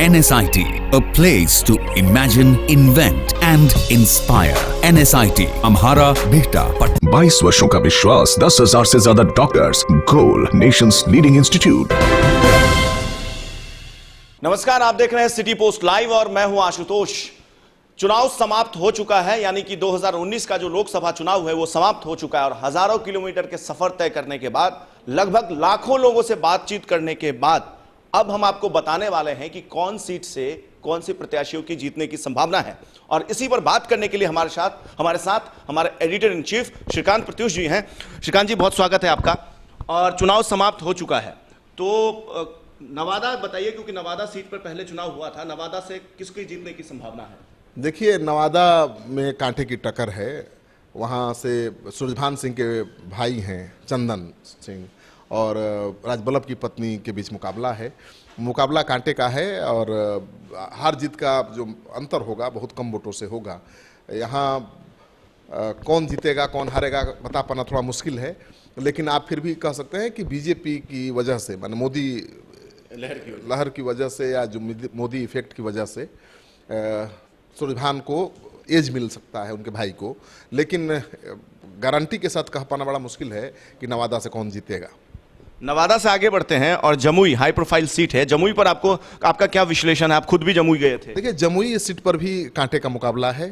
NSIT, a place to imagine, invent and inspire. NSIT, Amhara, Bihta, Patna. 22 वर्षों का विश्वास, 10,000 से ज्यादा डॉक्टर्स, गोल नेशंस लीडिंग इंस्टीट्यूट। नमस्कार, आप देख रहे हैं सिटी पोस्ट लाइव और मैं हूं आशुतोष। चुनाव समाप्त हो चुका है, यानी कि 2019 का जो लोकसभा चुनाव है वो समाप्त हो चुका है और हजारों किलोमीटर के सफर तय करने के बाद, लगभग लाखों लोगों से बातचीत करने के बाद अब हम आपको बताने वाले हैं कि कौन सीट से कौन सी प्रत्याशियों की जीतने की संभावना है। और इसी पर बात करने के लिए हमारे साथ हमारे editor in chief Shrikant Pratyush ji हैं। श्रीकांत जी, बहुत स्वागत है आपका। और चुनाव समाप्त हो चुका है, तो नवादा बताइए, क्योंकि नवादा सीट पर पहले चुनाव हुआ था, नवादा से किसकी जीतने की संभावना है? देखिए, नवादा में कांटे की टक्कर है। वहाँ से सूरजभान सिंह के भाई हैं चंदन सिंह और राजबल्लभ की पत्नी के बीच मुकाबला है। मुकाबला कांटे का है और हार जीत का जो अंतर होगा बहुत कम वोटों से होगा। यहाँ कौन जीतेगा कौन हारेगा बता पाना थोड़ा मुश्किल है, लेकिन आप फिर भी कह सकते हैं कि बीजेपी की वजह से, माने मोदी लहर की वजह से या जो मोदी इफेक्ट की वजह से सूरजभान को एज मिल सकता है, उनके भाई को। लेकिन गारंटी के साथ कह पाना बड़ा मुश्किल है कि नवादा से कौन जीतेगा। नवादा से आगे बढ़ते हैं और जमुई हाई प्रोफाइल सीट है। जमुई पर आपका क्या विश्लेषण है? आप खुद भी जमुई गए थे। देखिए, जमुई इस सीट पर भी कांटे का मुकाबला है।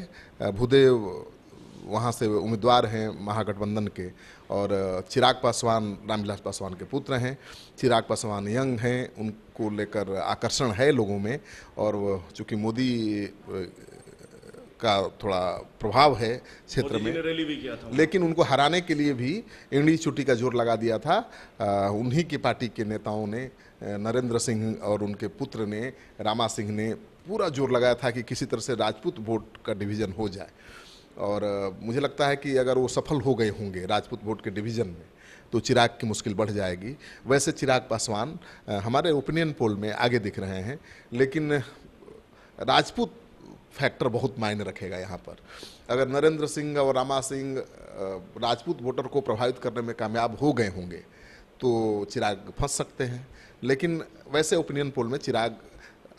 भूदेव वहाँ से उम्मीदवार हैं महागठबंधन के और चिराग पासवान रामविलास पासवान के पुत्र हैं। चिराग पासवान यंग हैं, उनको लेकर आकर्षण है लोगों में और चूँकि मोदी का थोड़ा प्रभाव है क्षेत्र में, रैली भी किया था, लेकिन उनको हराने के लिए भी इंडी चुटी का जोर लगा दिया था। उन्हीं की पार्टी के नेताओं ने, नरेंद्र सिंह और उनके पुत्र ने, रामा सिंह ने पूरा जोर लगाया था कि किसी तरह से राजपूत वोट का डिवीज़न हो जाए। और मुझे लगता है कि अगर वो सफल हो गए होंगे राजपूत वोट के डिवीज़न में तो चिराग की मुश्किल बढ़ जाएगी। वैसे चिराग पासवान हमारे ओपिनियन पोल में आगे दिख रहे हैं, लेकिन राजपूत फैक्टर बहुत मायने रखेगा यहाँ पर। अगर नरेंद्र सिंह और रामा सिंह राजपूत वोटर को प्रभावित करने में कामयाब हो गए होंगे तो चिराग फंस सकते हैं। लेकिन वैसे ओपिनियन पोल में चिराग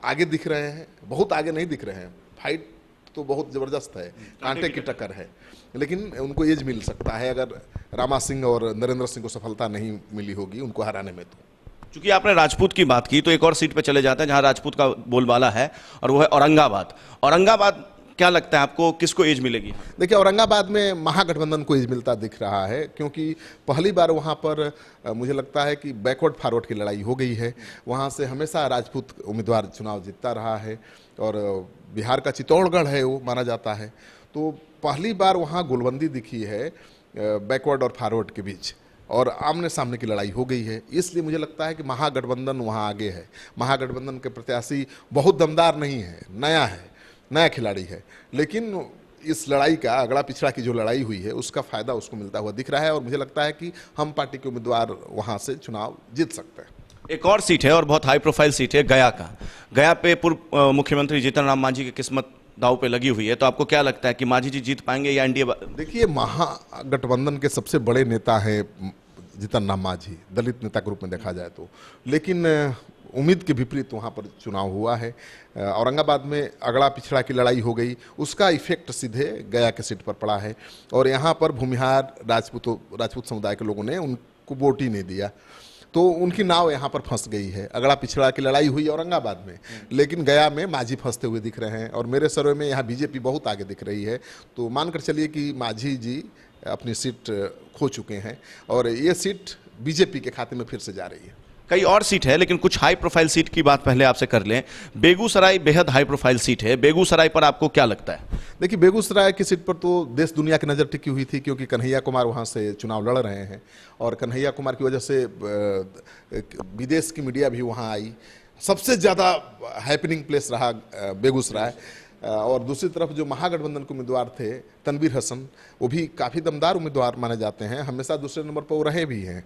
आगे दिख रहे हैं, बहुत आगे नहीं दिख रहे हैं। फाइट तो बहुत ज़बरदस्त है, कांटे की टक्कर है, लेकिन उनको एज मिल सकता है अगर रामा सिंह और नरेंद्र सिंह को सफलता नहीं मिली होगी उनको हराने में। तो क्योंकि आपने राजपूत की बात की तो एक और सीट पे चले जाते हैं जहां राजपूत का बोलबाला है और वो है औरंगाबाद। औरंगाबाद क्या लगता है आपको, किसको एज मिलेगी? देखिए, औरंगाबाद में महागठबंधन को एज मिलता दिख रहा है, क्योंकि पहली बार वहाँ पर मुझे लगता है कि बैकवर्ड फॉरवर्ड की लड़ाई हो गई है। वहाँ से हमेशा राजपूत उम्मीदवार चुनाव जीतता रहा है और बिहार का चित्तौड़गढ़ है वो माना जाता है। तो पहली बार वहाँ गोलबंदी दिखी है बैकवर्ड और फॉरवर्ड के बीच और आमने सामने की लड़ाई हो गई है। इसलिए मुझे लगता है कि महागठबंधन वहाँ आगे है। महागठबंधन के प्रत्याशी बहुत दमदार नहीं है, नया खिलाड़ी है, लेकिन इस लड़ाई का अगला पिछड़ा की जो लड़ाई हुई है उसका फायदा उसको मिलता हुआ दिख रहा है और मुझे लगता है कि हम पार्टी के उम्मीदवार वहाँ से चुनाव जीत सकते हैं। एक और सीट है और बहुत हाई प्रोफाइल सीट है, गया का। गया पे पूर्व मुख्यमंत्री जीतन राम मांझी की किस्मत दाव पे लगी हुई है, तो आपको क्या लगता है कि मांझी जी जीत पाएंगे या एनडीए? देखिए, महागठबंधन के सबसे बड़े नेता हैं जीतन राम मांझी, दलित नेता के रूप में देखा जाए तो, लेकिन उम्मीद के विपरीत वहाँ पर चुनाव हुआ है। औरंगाबाद में अगड़ा पिछड़ा की लड़ाई हो गई, उसका इफेक्ट सीधे गया के सीट पर पड़ा है और यहाँ पर भूमिहार राजपूत समुदाय के लोगों ने उनको वोट ही नहीं दिया, तो उनकी नाव यहाँ पर फंस गई है। अगड़ा पिछड़ा की लड़ाई हुई औरंगाबाद में, लेकिन गया में मांझी फंसते हुए दिख रहे हैं और मेरे सर्वे में यहाँ बीजेपी बहुत आगे दिख रही है। तो मानकर चलिए कि मांझी जी अपनी सीट खो चुके हैं और ये सीट बीजेपी के खाते में फिर से जा रही है। कई और सीट है, लेकिन कुछ हाई प्रोफाइल सीट की बात पहले आपसे कर लें। बेगूसराय बेहद हाई प्रोफाइल सीट है, बेगूसराय पर आपको क्या लगता है? देखिए, बेगूसराय की सीट पर तो देश दुनिया की नज़र टिकी हुई थी, क्योंकि कन्हैया कुमार वहाँ से चुनाव लड़ रहे हैं और कन्हैया कुमार की वजह से विदेश की मीडिया भी वहाँ आई। सबसे ज़्यादा हैपनिंग प्लेस रहा बेगूसराय। और दूसरी तरफ जो महागठबंधन के उम्मीदवार थे तनवीर हसन, वो भी काफ़ी दमदार उम्मीदवार माने जाते हैं, हमेशा दूसरे नंबर पर वो रहे भी हैं,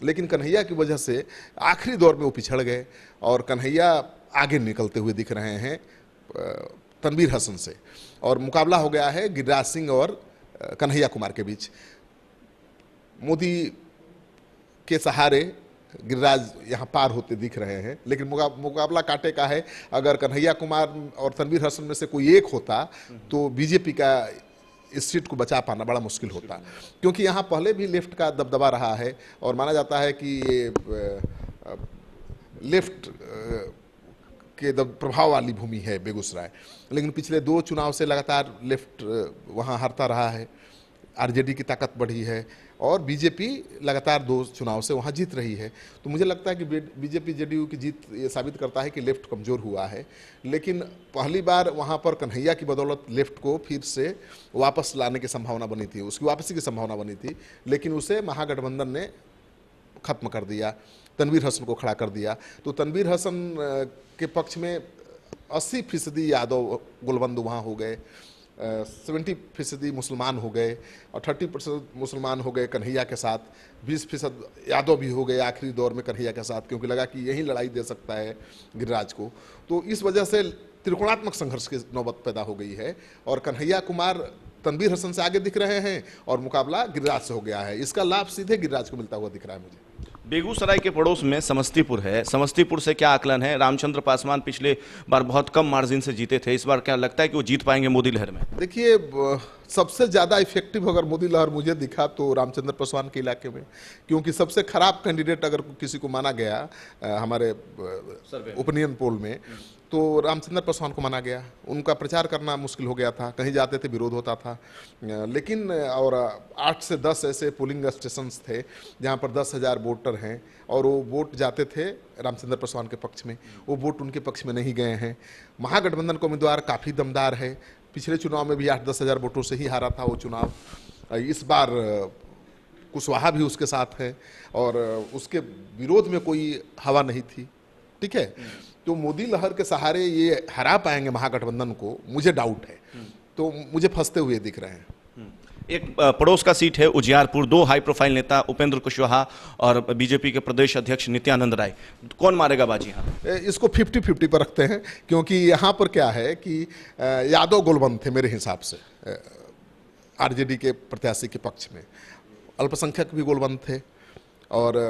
लेकिन कन्हैया की वजह से आखिरी दौर में वो पिछड़ गए और कन्हैया आगे निकलते हुए दिख रहे हैं तनवीर हसन से और मुकाबला हो गया है गिरिराज सिंह और कन्हैया कुमार के बीच। मोदी के सहारे गिरिराज यहाँ पार होते दिख रहे हैं, लेकिन मुकाबला कांटे का है। अगर कन्हैया कुमार और तनवीर हसन में से कोई एक होता तो बीजेपी का इस सीट को बचा पाना बड़ा मुश्किल होता, क्योंकि यहाँ पहले भी लेफ्ट का दबदबा रहा है और माना जाता है कि ये लेफ्ट के प्रभाव वाली भूमि है बेगूसराय। लेकिन पिछले 2 चुनाव से लगातार लेफ्ट वहाँ हारता रहा है, आरजेडी की ताकत बढ़ी है और बीजेपी लगातार 2 चुनाव से वहाँ जीत रही है। तो मुझे लगता है कि बीजेपी जेडीयू की जीत ये साबित करता है कि लेफ्ट कमज़ोर हुआ है। लेकिन पहली बार वहाँ पर कन्हैया की बदौलत लेफ्ट को फिर से वापस लाने की संभावना बनी थी, उसकी वापसी की संभावना बनी थी, लेकिन उसे महागठबंधन ने खत्म कर दिया, तनवीर हसन को खड़ा कर दिया। तो तनवीर हसन के पक्ष में 80% यादव गोलबंद वहाँ हो गए, 70% मुसलमान हो गए और 30% मुसलमान हो गए कन्हैया के साथ, 20% यादव भी हो गए आखिरी दौर में कन्हैया के साथ, क्योंकि लगा कि यही लड़ाई दे सकता है गिरिराज को। तो इस वजह से त्रिकोणात्मक संघर्ष की नौबत पैदा हो गई है और कन्हैया कुमार तनवीर हसन से आगे दिख रहे हैं और मुकाबला गिरिराज से हो गया है। इसका लाभ सीधे गिरिराज को मिलता हुआ दिख रहा है मुझे। बेगूसराय के पड़ोस में समस्तीपुर है, समस्तीपुर से क्या आकलन है? रामचंद्र पासवान पिछले बार बहुत कम मार्जिन से जीते थे, इस बार क्या लगता है कि वो जीत पाएंगे मोदी लहर में? देखिए, सबसे ज़्यादा इफेक्टिव अगर मोदी लहर मुझे दिखा तो रामचंद्र पासवान के इलाके में, क्योंकि सबसे खराब कैंडिडेट अगर किसी को माना गया हमारे ओपिनियन पोल में तो रामचंद्र पासवान को माना गया। उनका प्रचार करना मुश्किल हो गया था, कहीं जाते थे विरोध होता था। लेकिन और 8 से 10 ऐसे पोलिंग स्टेशंस थे जहां पर 10,000 वोटर हैं और वो वोट जाते थे रामचंद्र पासवान के पक्ष में, वो वोट उनके पक्ष में नहीं गए हैं। महागठबंधन का उम्मीदवार काफ़ी दमदार है, पिछले चुनाव में भी 8-10 हज़ार वोटों से ही हारा था वो चुनाव। इस बार कुशवाहा भी उसके साथ है और उसके विरोध में कोई हवा नहीं थी, ठीक है। तो मोदी लहर के सहारे ये हरा पाएंगे महागठबंधन को, मुझे डाउट है, तो मुझे फंसते हुए दिख रहे हैं। एक पड़ोस का सीट है उजियारपुर, 2 हाई प्रोफाइल नेता उपेंद्र कुशवाहा और बीजेपी के प्रदेश अध्यक्ष नित्यानंद राय, कौन मारेगा बाजी यहाँ? इसको 50-50 पर रखते हैं, क्योंकि यहाँ पर क्या है कि यादव गोलबंद थे मेरे हिसाब से आरजेडी के प्रत्याशी के पक्ष में, अल्पसंख्यक भी गोलबंद थे और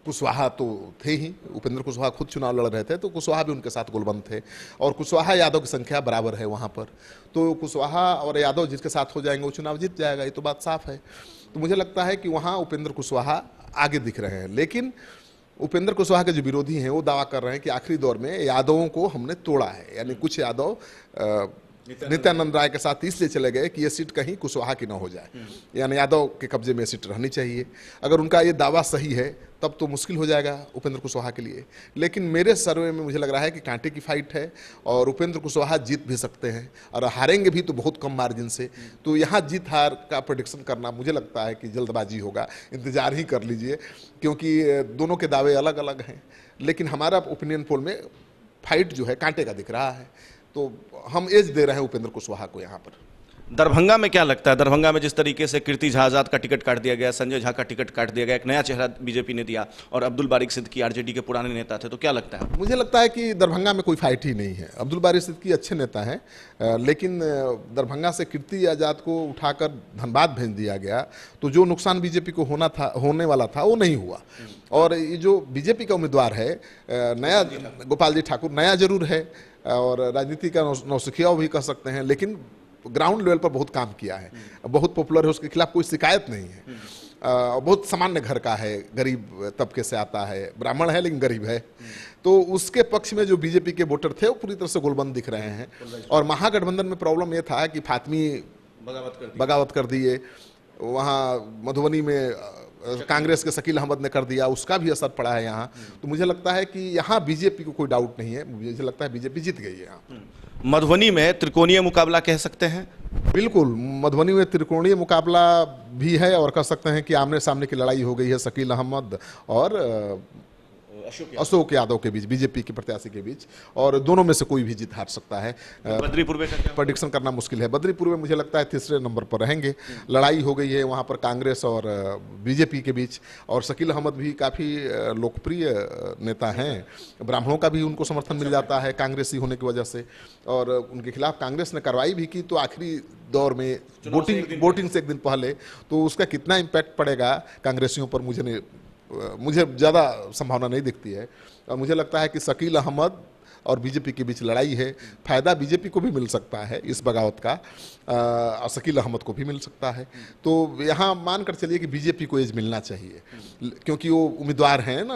कुशवाहा तो थे ही, उपेंद्र कुशवाहा खुद चुनाव लड़ रहे थे तो कुशवाहा भी उनके साथ गोलबंद थे और कुशवाहा यादव की संख्या बराबर है वहाँ पर, तो कुशवाहा और यादव जिसके साथ हो जाएंगे वो चुनाव जीत जाएगा, ये तो बात साफ है। तो मुझे लगता है कि वहाँ उपेंद्र कुशवाहा आगे दिख रहे हैं। लेकिन उपेंद्र कुशवाहा के जो विरोधी हैं वो दावा कर रहे हैं कि आखिरी दौर में यादवों को हमने तोड़ा है, यानी कुछ यादव नित्यानंद राय के साथ इसलिए चले गए कि ये सीट कहीं कुशवाहा की ना हो जाए, यानी यादव के कब्जे में सीट रहनी चाहिए। अगर उनका ये दावा सही है तब तो मुश्किल हो जाएगा उपेंद्र कुशवाहा के लिए। लेकिन मेरे सर्वे में मुझे लग रहा है कि कांटे की फाइट है और उपेंद्र कुशवाहा जीत भी सकते हैं और हारेंगे भी तो बहुत कम मार्जिन से। तो यहाँ जीत हार का प्रेडिक्शन करना मुझे लगता है कि जल्दबाजी होगा, इंतजार ही कर लीजिए, क्योंकि दोनों के दावे अलग अलग हैं। लेकिन हमारा ओपिनियन पोल में फाइट जो है कांटे का दिख रहा है, तो हम एज दे रहे हैं उपेंद्र कुशवाहा को यहाँ पर। दरभंगा में क्या लगता है? दरभंगा में जिस तरीके से कीर्ति झा आजाद का टिकट काट दिया गया, संजय झा का टिकट काट दिया गया, एक नया चेहरा बीजेपी ने दिया और अब्दुल बारिक सिद्दीकी आरजेडी के पुराने नेता थे, तो क्या लगता है? मुझे लगता है कि दरभंगा में कोई फाइट ही नहीं है। अब्दुल बारिक सिद्दीकी अच्छे नेता हैं, लेकिन दरभंगा से कीर्ति आजाद को उठाकर धनबाद भेज दिया गया, तो जो नुकसान बीजेपी को होने वाला था वो नहीं हुआ। और ये जो बीजेपी का उम्मीदवार है नया, गोपाल जी ठाकुर, नया जरूर है और राजनीति का नौसिखिया भी कह सकते हैं, लेकिन ग्राउंड लेवल पर बहुत काम किया है, बहुत पॉपुलर है, उसके खिलाफ कोई शिकायत नहीं है। बहुत सामान्य घर का है, गरीब तबके से आता है, ब्राह्मण है लेकिन गरीब है, तो उसके पक्ष में जो बीजेपी के वोटर थे वो पूरी तरह से गोलबंद दिख रहे हैं। और महागठबंधन में प्रॉब्लम ये था कि फातमी बगावत कर दिए, वहाँ मधुबनी में कांग्रेस के शकील अहमद ने कर दिया, उसका भी असर पड़ा है यहाँ। तो मुझे लगता है कि यहाँ बीजेपी को कोई डाउट नहीं है, मुझे लगता है बीजेपी जीत गई है यहाँ। मधुबनी में त्रिकोणीय मुकाबला कह सकते हैं? बिल्कुल, मधुबनी में त्रिकोणीय मुकाबला भी है और कह सकते हैं कि आमने सामने की लड़ाई हो गई है शकील अहमद और अशोक यादव के बीच, बीजेपी के प्रत्याशी के बीच, और दोनों में से कोई भी जीत हार सकता है। बद्रीपुर में प्रेडिक्शन करना मुश्किल है। बद्रीपुर में मुझे लगता है तीसरे नंबर पर रहेंगे। लड़ाई हो गई है वहाँ पर कांग्रेस और बीजेपी के बीच, और शकील अहमद भी काफ़ी लोकप्रिय नेता हैं, ब्राह्मणों का भी उनको समर्थन मिल जाता है कांग्रेसी होने की वजह से, और उनके खिलाफ कांग्रेस ने कार्रवाई भी की। तो आखिरी दौर में वोटिंग से एक दिन पहले, तो उसका कितना इम्पैक्ट पड़ेगा कांग्रेसियों पर मुझे नहीं मुझे ज़्यादा संभावना नहीं दिखती है। और मुझे लगता है कि शकील अहमद और बीजेपी के बीच लड़ाई है। फायदा बीजेपी को भी मिल सकता है इस बगावत का, और शकील अहमद को भी मिल सकता है। तो यहाँ मानकर चलिए कि बीजेपी को एज मिलना चाहिए, क्योंकि वो उम्मीदवार हैं ना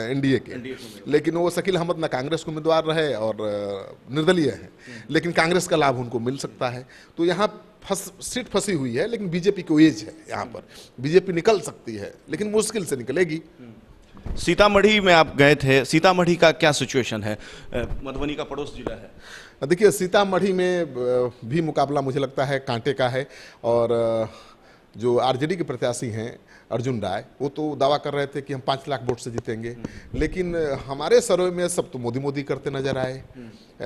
एनडीए के। लेकिन वो शकील अहमद ना कांग्रेस के उम्मीदवार रहे और निर्दलीय हैं, लेकिन कांग्रेस का लाभ उनको मिल सकता है। तो यहाँ सीट फंसी हुई है, लेकिन बीजेपी को एज है। यहाँ पर बीजेपी निकल सकती है, लेकिन मुश्किल से निकलेगी। सीतामढ़ी में आप गए थे, सीतामढ़ी का क्या सिचुएशन है? मधुबनी का पड़ोस जिला है। देखिए, सीतामढ़ी में भी मुकाबला मुझे लगता है कांटे का है। और जो आरजेडी के प्रत्याशी हैं अर्जुन राय, वो तो दावा कर रहे थे कि हम 5 लाख वोट से जीतेंगे, लेकिन हमारे सर्वे में सब तो मोदी मोदी करते नजर आए।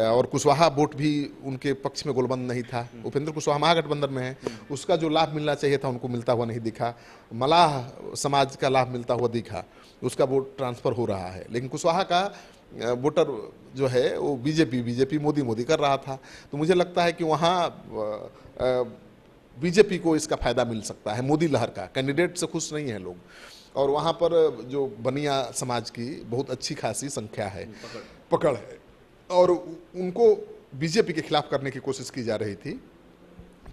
और कुशवाहा वोट भी उनके पक्ष में गोलबंद नहीं था। उपेंद्र कुशवाहा महागठबंधन में है, उसका जो लाभ मिलना चाहिए था उनको मिलता हुआ नहीं दिखा। मलाह समाज का लाभ मिलता हुआ दिखा, उसका वोट ट्रांसफर हो रहा है। लेकिन कुशवाहा का वोटर जो है वो बीजेपी मोदी मोदी कर रहा था। तो मुझे लगता है कि वहाँ बीजेपी को इसका फायदा मिल सकता है। मोदी लहर का कैंडिडेट से खुश नहीं है लोग, और वहाँ पर जो बनिया समाज की बहुत अच्छी खासी संख्या है, पकड़ है, और उनको बीजेपी के खिलाफ करने की कोशिश की जा रही थी,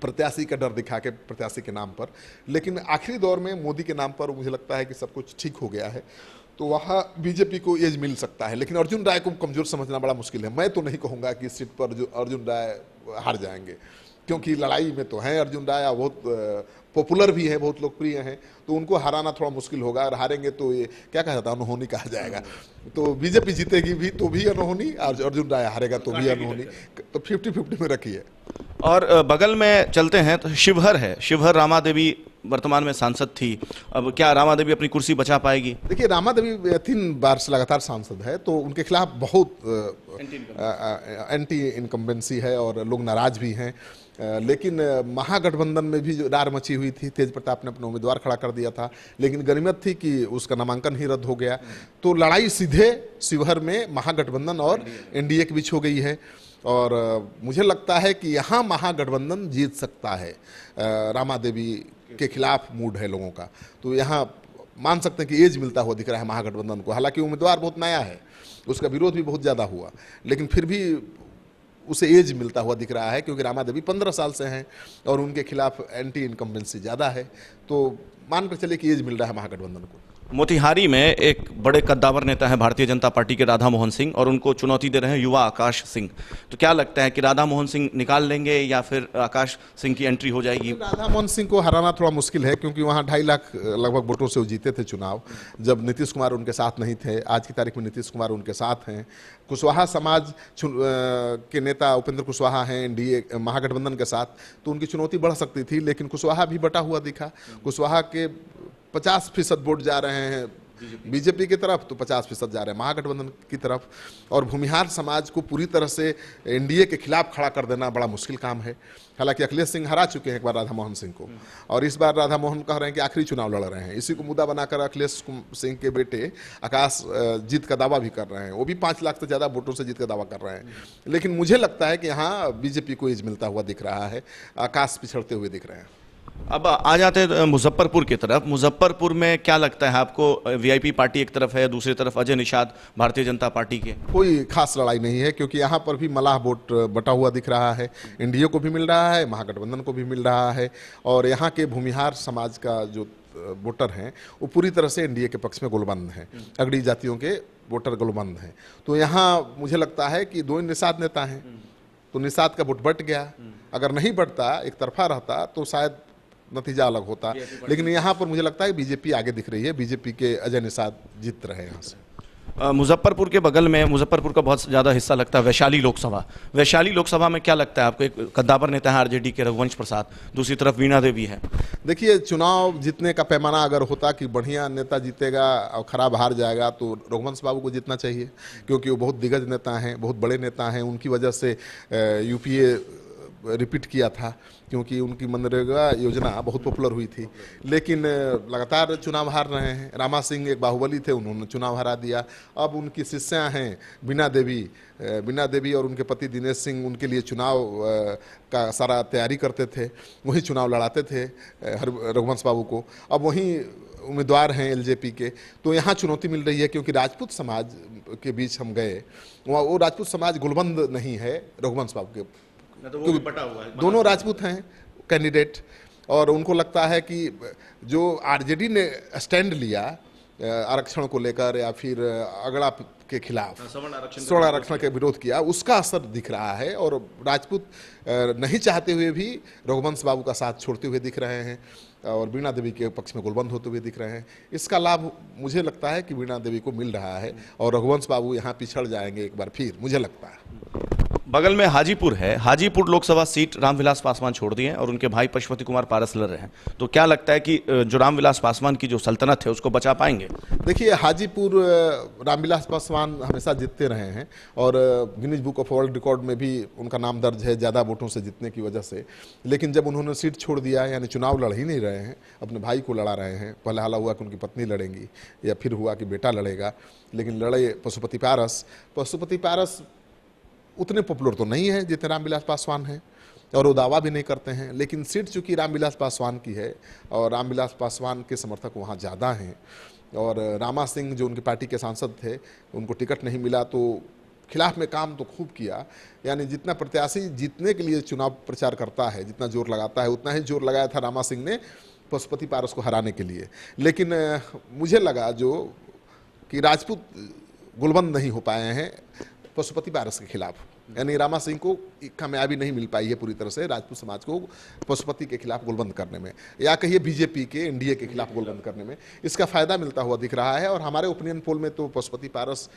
प्रत्याशी का डर दिखा के प्रत्याशी के नाम पर। लेकिन आखिरी दौर में मोदी के नाम पर मुझे लगता है कि सब कुछ ठीक हो गया है, तो वहाँ बीजेपी को एज मिल सकता है। लेकिन अर्जुन राय को कमजोर समझना बड़ा मुश्किल है। मैं तो नहीं कहूँगा कि इस सीट पर जो अर्जुन राय हार जाएंगे, क्योंकि लड़ाई में तो हैं अर्जुन राय, बहुत पॉपुलर भी हैं, बहुत लोकप्रिय हैं, तो उनको हराना थोड़ा मुश्किल होगा। और हारेंगे तो ये क्या कहा जाता है, अनहोनी कहा जाएगा। तो बीजेपी जीतेगी भी तो भी अनहोनी, और अर्जुन राय हारेगा तो भी अनहोनी। तो 50-50 में रखिए। और बगल में चलते हैं तो शिवहर है। शिवहर रामा देवी वर्तमान में सांसद थी, अब क्या रामा देवी अपनी कुर्सी बचा पाएगी? देखिए, रामा देवी 3 बार से लगातार सांसद है, तो उनके खिलाफ बहुत एंटी इनकम्बेंसी है और लोग नाराज भी हैं। लेकिन महागठबंधन में भी जो डार मची हुई थी, तेज प्रताप ने अपना उम्मीदवार खड़ा कर दिया था, लेकिन गनीमत थी कि उसका नामांकन ही रद्द हो गया। तो लड़ाई सीधे शिवहर में महागठबंधन और एनडीए के बीच हो गई है। और मुझे लगता है कि यहाँ महागठबंधन जीत सकता है। रामा देवी के खिलाफ मूड है लोगों का, तो यहाँ मान सकते हैं कि एज मिलता हुआ दिख रहा है महागठबंधन को। हालांकि उम्मीदवार बहुत नया है, उसका विरोध भी बहुत ज़्यादा हुआ, लेकिन फिर भी उसे एज मिलता हुआ दिख रहा है, क्योंकि रामा देवी 15 साल से हैं और उनके खिलाफ एंटी इनकम्बेंसी ज़्यादा है। तो मानकर चलिए कि एज मिल रहा है महागठबंधन को। मोतिहारी में एक बड़े कद्दावर नेता है भारतीय जनता पार्टी के राधा मोहन सिंह, और उनको चुनौती दे रहे हैं युवा आकाश सिंह। तो क्या लगता है कि राधा मोहन सिंह निकाल लेंगे या फिर आकाश सिंह की एंट्री हो जाएगी? राधा मोहन सिंह को हराना थोड़ा मुश्किल है, क्योंकि वहाँ 2.5 लाख लगभग वोटों से वो जीते थे चुनाव, जब नीतीश कुमार उनके साथ नहीं थे। आज की तारीख में नीतीश कुमार उनके साथ हैं। कुशवाहा समाज के नेता उपेंद्र कुशवाहा हैं एनडीए महागठबंधन के साथ, तो उनकी चुनौती बढ़ सकती थी, लेकिन कुशवाहा भी बटा हुआ दिखा। कुशवाहा के 50% वोट जा रहे हैं बीजेपी की तरफ, तो 50% जा रहे हैं महागठबंधन की तरफ। और भूमिहार समाज को पूरी तरह से एनडीए के खिलाफ खड़ा कर देना बड़ा मुश्किल काम है। हालांकि अखिलेश सिंह हरा चुके हैं एक बार राधा मोहन सिंह को, और इस बार राधा मोहन कह रहे हैं कि आखिरी चुनाव लड़ रहे हैं। इसी को मुद्दा बनाकर अखिलेश सिंह के बेटे आकाश जीत का दावा भी कर रहे हैं। वो भी 5 लाख से ज़्यादा वोटों से जीत का दावा कर रहे हैं। लेकिन मुझे लगता है कि यहाँ बीजेपी को एज मिलता हुआ दिख रहा है, आकाश पिछड़ते हुए दिख रहे हैं। अब आ जाते हैं मुजफ्फरपुर की तरफ। मुजफ्फरपुर में क्या लगता है आपको? वीआईपी पार्टी एक तरफ है, दूसरी तरफ अजय निषाद भारतीय जनता पार्टी के। कोई खास लड़ाई नहीं है, क्योंकि यहाँ पर भी मलाह वोट बटा हुआ दिख रहा है। एनडीए को भी मिल रहा है, महागठबंधन को भी मिल रहा है, और यहाँ के भूमिहार समाज का जो वोटर हैं वो पूरी तरह से एनडीए के पक्ष में गोलबंद हैं। अगड़ी जातियों के वोटर गोलबंद हैं। तो यहाँ मुझे लगता है कि 2 निषाद नेता हैं, तो निषाद का वोट बट गया। अगर नहीं बढ़ता, एक तरफा रहता, तो शायद नतीजा अलग होता। लेकिन यहाँ पर मुझे लगता है बीजेपी आगे दिख रही है। बीजेपी के अजय निषाद जीत रहे हैं यहाँ से। मुजफ्फरपुर के बगल में, मुजफ्फरपुर का बहुत ज़्यादा हिस्सा लगता है वैशाली लोकसभा। वैशाली लोकसभा में क्या लगता है आपको? एक कद्दावर नेता है आरजेडी के रघुवंश प्रसाद, दूसरी तरफ वीणा देवी है। देखिए, चुनाव जीतने का पैमाना अगर होता कि बढ़िया नेता जीतेगा और खराब हार जाएगा, तो रघुवंश बाबू को जीतना चाहिए, क्योंकि वो बहुत दिग्गज नेता हैं, बहुत बड़े नेता हैं। उनकी वजह से यूपीए रिपीट किया था, क्योंकि उनकी मनरेगा योजना बहुत पॉपुलर हुई थी। लेकिन लगातार चुनाव हार रहे हैं। रामा सिंह एक बाहुबली थे, उन्होंने चुनाव हरा दिया। अब उनकी शिष्या हैं बीना देवी और उनके पति दिनेश सिंह उनके लिए चुनाव का सारा तैयारी करते थे, वही चुनाव लड़ाते थे रघुवंश बाबू को। अब वहीं उम्मीदवार हैं एलजेपी के, तो यहाँ चुनौती मिल रही है क्योंकि राजपूत समाज के बीच हम गए, वहाँ वो राजपूत समाज गुलबंद नहीं है रघुवंश बाबू के, तो वो भी बटा हुआ है। दोनों राजपूत हैं कैंडिडेट, और उनको लगता है कि जो आरजेडी ने स्टैंड लिया आरक्षण को लेकर या फिर अगड़ा के खिलाफ स्वर्ण आरक्षण के विरोध किया, उसका असर दिख रहा है और राजपूत नहीं चाहते हुए भी रघुवंश बाबू का साथ छोड़ते हुए दिख रहे हैं और वीणा देवी के पक्ष में गुलबंद होते हुए दिख रहे हैं। इसका लाभ मुझे लगता है कि वीणा देवी को मिल रहा है और रघुवंश बाबू यहाँ पिछड़ जाएंगे एक बार फिर, मुझे लगता है। बगल में हाजीपुर है, हाजीपुर लोकसभा सीट रामविलास पासवान छोड़ दिए और उनके भाई पशुपति कुमार पारस लड़ रहे हैं, तो क्या लगता है कि जो रामविलास पासवान की जो सल्तनत है उसको बचा पाएंगे? देखिए, हाजीपुर रामविलास पासवान हमेशा जीतते रहे हैं और Guinness book of world record में भी उनका नाम दर्ज है ज़्यादा वोटों से जीतने की वजह से। लेकिन जब उन्होंने सीट छोड़ दिया, यानी चुनाव लड़ ही नहीं रहे हैं, अपने भाई को लड़ा रहे हैं, पहले हाला हुआ कि उनकी पत्नी लड़ेंगी या फिर हुआ कि बेटा लड़ेगा, लेकिन लड़े पशुपति पारस। पशुपति पारस उतने पॉपुलर तो नहीं है जितने रामविलास पासवान हैं और वो दावा भी नहीं करते हैं, लेकिन सीट चूंकि रामविलास पासवान की है और रामविलास पासवान के समर्थक वहाँ ज़्यादा हैं और रामा सिंह जो उनकी पार्टी के सांसद थे उनको टिकट नहीं मिला तो खिलाफ में काम तो खूब किया। यानी जितना प्रत्याशी जीतने के लिए चुनाव प्रचार करता है, जितना जोर लगाता है, उतना ही जोर लगाया था रामा सिंह ने पशुपति पारस को हराने के लिए। लेकिन मुझे लगा जो कि राजपूत गुलबंद नहीं हो पाए हैं पशुपति पारस के खिलाफ, यानी रामा सिंह को कामयाबी नहीं मिल पाई है पूरी तरह से राजपूत समाज को पशुपति के खिलाफ गुलबंद करने में, या कहिए बीजेपी के एनडीए के खिलाफ गुलबंद करने में। इसका फायदा मिलता हुआ दिख रहा है और हमारे ओपिनियन पोल में तो पशुपति पारस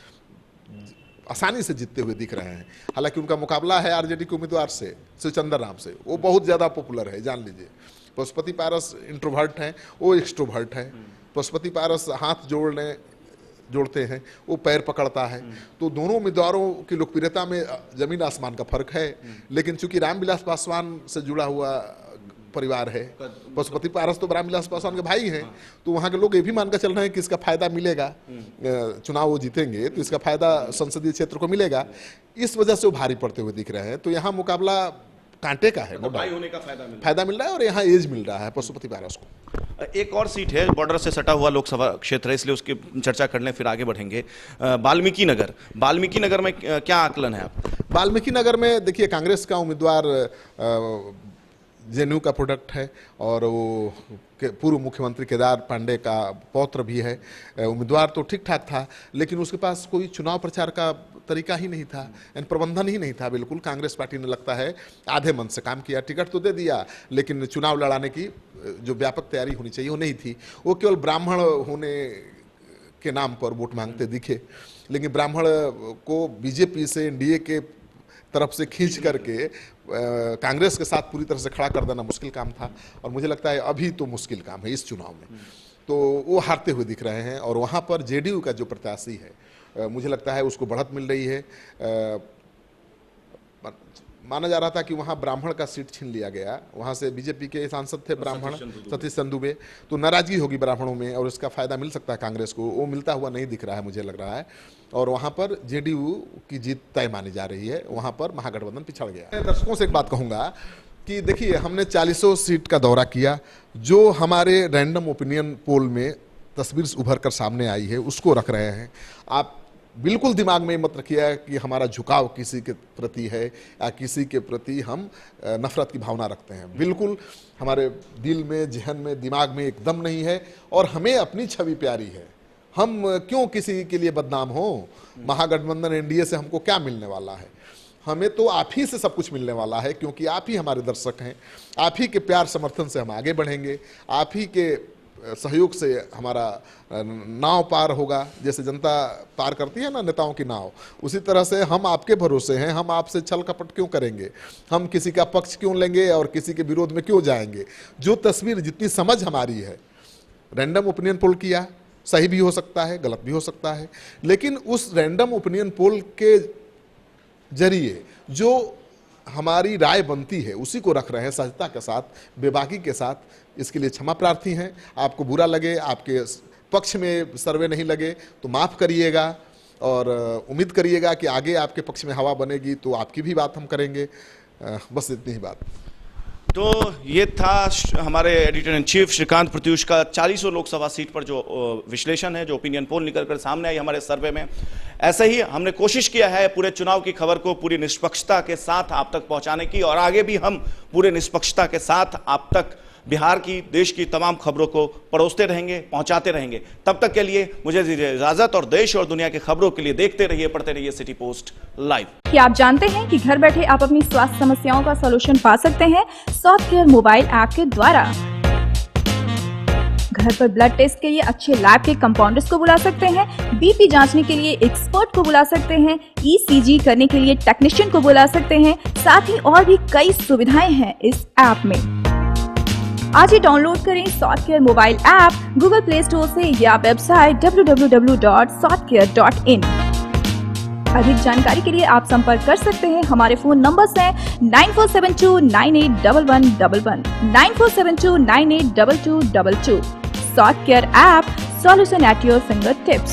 आसानी से जीतते हुए दिख रहे हैं। हालांकि उनका मुकाबला है आरजेडी के उम्मीदवार से शिवचंद्र राम से, वो बहुत ज़्यादा पॉपुलर है, जान लीजिए। पशुपति पारस इंट्रोवर्ट हैं, वो एक्सट्रोवर्ट है। पशुपति पारस हाथ जोड़ते हैं, वो पैर पकड़ता है, तो दोनों उम्मीदवारों की लोकप्रियता में जमीन आसमान का फर्क है। लेकिन चूंकि रामविलास पासवान से जुड़ा हुआ परिवार है, पशुपति पारस तो रामविलास पासवान के भाई हैं, तो वहाँ के लोग ये भी मानकर चल रहे हैं कि इसका फायदा मिलेगा, चुनाव वो जीतेंगे तो इसका फायदा संसदीय क्षेत्र को मिलेगा। इस वजह से वो भारी पड़ते हुए दिख रहे हैं। तो यहाँ मुकाबला कांटे का है, भाई होने का फायदा मिल रहा है और यहाँ एज मिल रहा है पशुपति पारस को। एक और सीट है, बॉर्डर से सटा हुआ लोकसभा क्षेत्र है, इसलिए उसकी चर्चा कर लें फिर आगे बढ़ेंगे। वाल्मीकि नगर में क्या आकलन है आप? वाल्मीकि नगर में देखिए, कांग्रेस का उम्मीदवार जेएनयू का प्रोडक्ट है और वो पूर्व मुख्यमंत्री केदार पांडे का पौत्र भी है। उम्मीदवार तो ठीक ठाक था, लेकिन उसके पास कोई चुनाव प्रचार का तरीका ही नहीं था, यानी प्रबंधन ही नहीं था बिल्कुल। कांग्रेस पार्टी ने लगता है आधे मन से काम किया, टिकट तो दे दिया, लेकिन चुनाव लड़ाने की जो व्यापक तैयारी होनी चाहिए वो नहीं थी। वो केवल ब्राह्मण होने के नाम पर वोट मांगते दिखे, लेकिन ब्राह्मण को बीजेपी से एनडीए के तरफ से खींच करके कांग्रेस के साथ पूरी तरह से खड़ा कर देना मुश्किल काम था और मुझे लगता है अभी तो मुश्किल काम है इस चुनाव में। तो वो हारते हुए दिख रहे हैं और वहाँ पर जेडीयू का जो प्रत्याशी है मुझे लगता है उसको बढ़त मिल रही है। माना जा रहा था कि वहाँ ब्राह्मण का सीट छीन लिया गया, वहाँ से बीजेपी के सांसद थे ब्राह्मण सतीश चंदुबे, तो नाराजगी होगी ब्राह्मणों में और इसका फायदा मिल सकता है कांग्रेस को। वो मिलता हुआ नहीं दिख रहा है मुझे लग रहा है और वहाँ पर जेडीयू की जीत तय मानी जा रही है, वहाँ पर महागठबंधन पिछड़ गया। मैं दर्शकों से एक बात कहूँगा कि देखिए, हमने 40 सीट का दौरा किया, जो हमारे रैंडम ओपिनियन पोल में तस्वीर उभर कर सामने आई है उसको रख रहे हैं। आप बिल्कुल दिमाग में मत रखिए कि हमारा झुकाव किसी के प्रति है या किसी के प्रति हम नफरत की भावना रखते हैं। बिल्कुल हमारे दिल में, जहन में, दिमाग में एकदम नहीं है और हमें अपनी छवि प्यारी है। हम क्यों किसी के लिए बदनाम हो? महागठबंधन एनडीए से हमको क्या मिलने वाला है? हमें तो आप ही से सब कुछ मिलने वाला है, क्योंकि आप ही हमारे दर्शक हैं। आप ही के प्यार समर्थन से हम आगे बढ़ेंगे, आप ही के सहयोग से हमारा नाव पार होगा। जैसे जनता पार करती है ना नेताओं की नाव, उसी तरह से हम आपके भरोसे हैं। हम आपसे छल कपट क्यों करेंगे? हम किसी का पक्ष क्यों लेंगे और किसी के विरोध में क्यों जाएंगे? जो तस्वीर, जितनी समझ हमारी है, रैंडम ओपिनियन पोल किया, सही भी हो सकता है, गलत भी हो सकता है, लेकिन उस रैंडम ओपिनियन पोल के जरिए जो हमारी राय बनती है उसी को रख रहे हैं सहजता के साथ, बेबाकी के साथ। इसके लिए क्षमा प्रार्थी हैं। आपको बुरा लगे, आपके पक्ष में सर्वे नहीं लगे तो माफ़ करिएगा और उम्मीद करिएगा कि आगे आपके पक्ष में हवा बनेगी तो आपकी भी बात हम करेंगे। बस इतनी ही बात। तो ये था हमारे editor in chief Shrikant Pratyush का 40 लोकसभा सीट पर जो विश्लेषण है, जो ओपिनियन पोल निकल कर सामने आई हमारे सर्वे में। ऐसे ही हमने कोशिश किया है पूरे चुनाव की खबर को पूरी निष्पक्षता के साथ आप तक पहुंचाने की, और आगे भी हम पूरे निष्पक्षता के साथ आप तक बिहार की, देश की तमाम खबरों को परोसते रहेंगे, पहुंचाते रहेंगे। तब तक के लिए मुझे दीजिए इजाजत, और देश और दुनिया की खबरों के लिए देखते रहिए, पढ़ते रहिए सिटी पोस्ट लाइव। क्या आप जानते हैं कि घर बैठे आप अपनी स्वास्थ्य समस्याओं का सलूशन पा सकते हैं सॉफ्ट केयर मोबाइल ऐप के द्वारा। घर पर ब्लड टेस्ट के लिए अच्छे लैब के कंपाउंडर्स को बुला सकते हैं, बीपी जांचने के लिए एक्सपर्ट को बुला सकते हैं, ईसीजी करने के लिए टेक्नीशियन को बुला सकते हैं। साथ ही और भी कई सुविधाएं हैं इस ऐप में। आज ही डाउनलोड करें soft care mobile app Google play store से या वेबसाइट www.softcare.in। अधिक जानकारी के लिए आप संपर्क कर सकते हैं। हमारे फोन नंबर्स हैं 9472981111, 9472982222। Soft care app, solution at your finger tips.